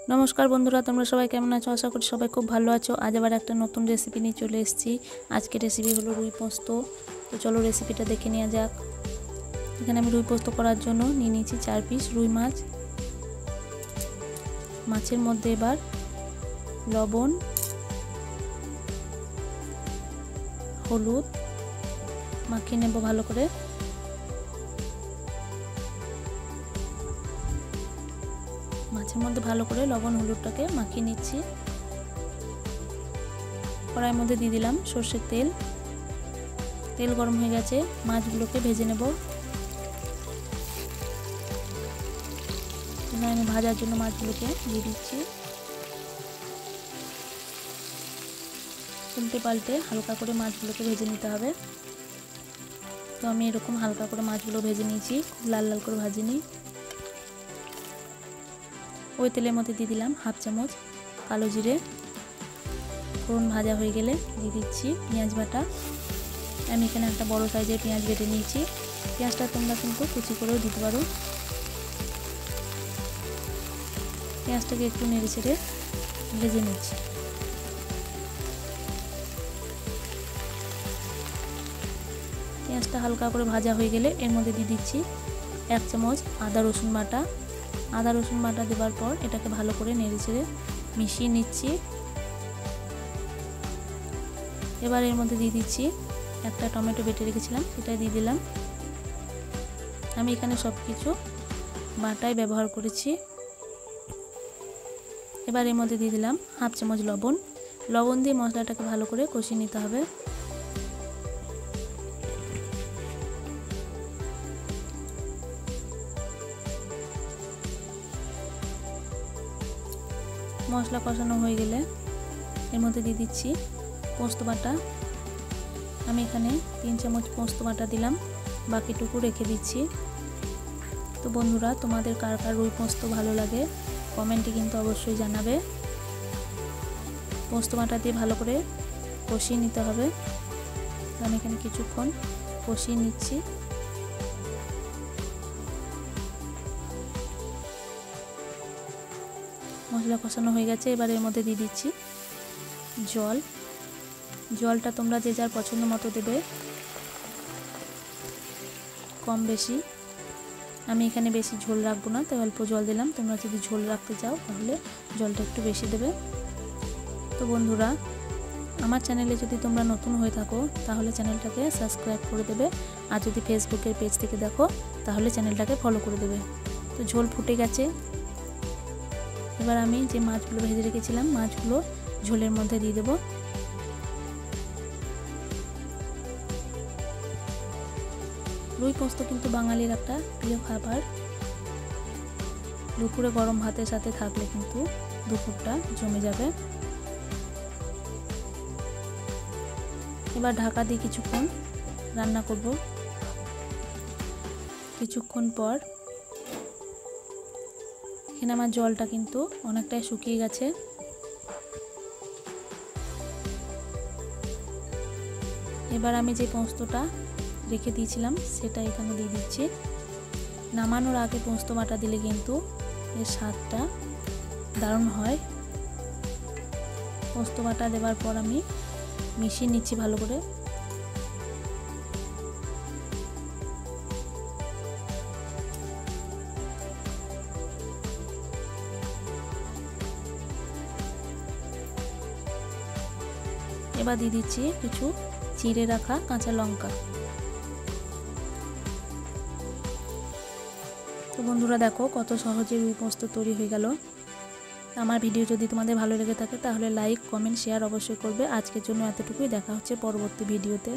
नमस्कार बंधुरा तुम्हारा सबाई केमन आछो आशा करी सबाई खूब भालो आछो। आज आबार एक नतून रेसिपि निये चले एसेछि। आजके रेसिपि हलो रुई पोस्त। तो चलो रेसिपिटा देखे नेওয়া যাক। এখানে আমি রুই পোস্ত করার জন্য নিয়ে নিয়েছি 4 পিস রুই মাছ। মাছের মধ্যে এবার লবণ, হলুদ মাখিয়ে নেব ভালো করে। মাছের মধ্যে ভালো করে লবণ হলুদটাকে মাখিয়ে নিচ্ছি। কড়াইয়ের মধ্যে দিয়ে দিলাম সরষের তেল। তেল গরম হয়ে গেছে, মাছগুলোকে ভেজে নেব। আমি ভাজার জন্য মাছগুলোকে দিয়ে দিচ্ছি। উল্টে পাল্টে হালকা করে মাছগুলোকে ভেজে নিতে হবে। তো আমি এরকম হালকা করে মাছগুলো ভেজে নিয়েছি, খুব লাল লাল করে ভাজিনি। ওই তেলের মধ্যে দিয়ে দিলাম হাফ চামচ কালো জিরে। ফোড়ন ভাজা হয়ে গেলে দিয়ে দিচ্ছি পেঁয়াজ বাটা। আমি এখানে একটা বড় সাইজের পেঁয়াজ বেটে নিয়েছি। পেঁয়াজটা তোমরা কিন্তু কুচি করেও দিতে পারো। পেঁয়াজটাকে একটু নেড়ে চেড়ে ভেজে নিচ্ছি। পেঁয়াজটা হালকা করে ভাজা হয়ে গেলে এর মধ্যে দিয়ে দিচ্ছি 1 চামচ আদা রসুন বাটা। আদা রসুন বাটা দেওয়ার পর এটাকে ভালো করে নেড়ে চেড়ে মিশিয়ে নিচ্ছি। এবার এর মধ্যে দিয়ে দিচ্ছি একটা টমেটো বেটে রেখেছিলাম, সেটা দিয়ে দিলাম। আমি এখানে সব কিছু বাটায় ব্যবহার করেছি। এবার এর মধ্যে দিয়ে দিলাম হাফ চামচ লবণ। লবণ দিয়ে মশলাটাকে ভালো করে কষিয়ে নিতে হবে। মশলা কষানো হয়ে গেলে এর মধ্যে দিয়ে দিচ্ছি পোস্ত বাটা। আমি এখানে 3 চামচ পোস্ত বাটা দিলাম, বাকিটুকু রেখে দিচ্ছি। তো বন্ধুরা, তোমাদের কার কার রুই পোস্ত ভালো লাগে কমেন্টে কিন্তু অবশ্যই জানাবে। পোস্ত বাটা দিয়ে ভালো করে কষিয়ে নিতে হবে। আমি এখানে কিছুক্ষণ কষিয়ে নিচ্ছি। মশলা কষানো হয়ে গেছে, এবার এর মধ্যে দিয়ে দিচ্ছি জল। জলটা তোমরা যে যার পছন্দ মতো দেবে, কম বেশি। আমি এখানে বেশি ঝোল রাখবো না, তাই অল্প জল দিলাম। তোমরা যদি ঝোল রাখতে চাও তাহলে জলটা একটু বেশি দেবে। তো বন্ধুরা, আমার চ্যানেলে যদি তোমরা নতুন হয়ে থাকো তাহলে চ্যানেলটাকে সাবস্ক্রাইব করে দেবে। আর যদি ফেসবুকের পেজ থেকে দেখো তাহলে চ্যানেলটাকে ফলো করে দেবে। তো ঝোল ফুটে গেছে। এবার আমি যে মাছগুলো ভেজে রেখেছিলাম মাছগুলো ঝোলের মধ্যে দিয়ে দেব। রুই পোস্ত কিন্তু বাঙালির একটা প্রিয় খাবার। দুপুরে গরম ভাতের সাথে থাকলে কিন্তু দুপুরটা জমে যাবে। এবার ঢাকা দিয়ে কিছুক্ষণ রান্না করব। কিছুক্ষণ পর এখানে আমার জলটা কিন্তু অনেকটাই শুকিয়ে গেছে। এবার আমি যে পোস্তটা রেখে দিয়েছিলাম সেটা এখানে দিয়ে দিচ্ছি। নামানোর আগে পোস্ত বাটা দিলে কিন্তু এর স্বাদটা দারুণ হয়। পোস্ত বাটা দেওয়ার পর আমি মিশিয়ে নিচ্ছি ভালো করে। এবার দিয়ে দিচ্ছি কিছু চিড়ে রাখা কাঁচা লঙ্কা। তো বন্ধুরা, দেখো কত সহজে রুই পোস্ত তৈরি হয়ে গেল। আমার ভিডিও যদি তোমাদের ভালো লেগে থাকে তাহলে লাইক, কমেন্ট, শেয়ার অবশ্যই করবে। আজকের জন্য এতটুকুই। দেখা হচ্ছে পরবর্তী ভিডিওতে।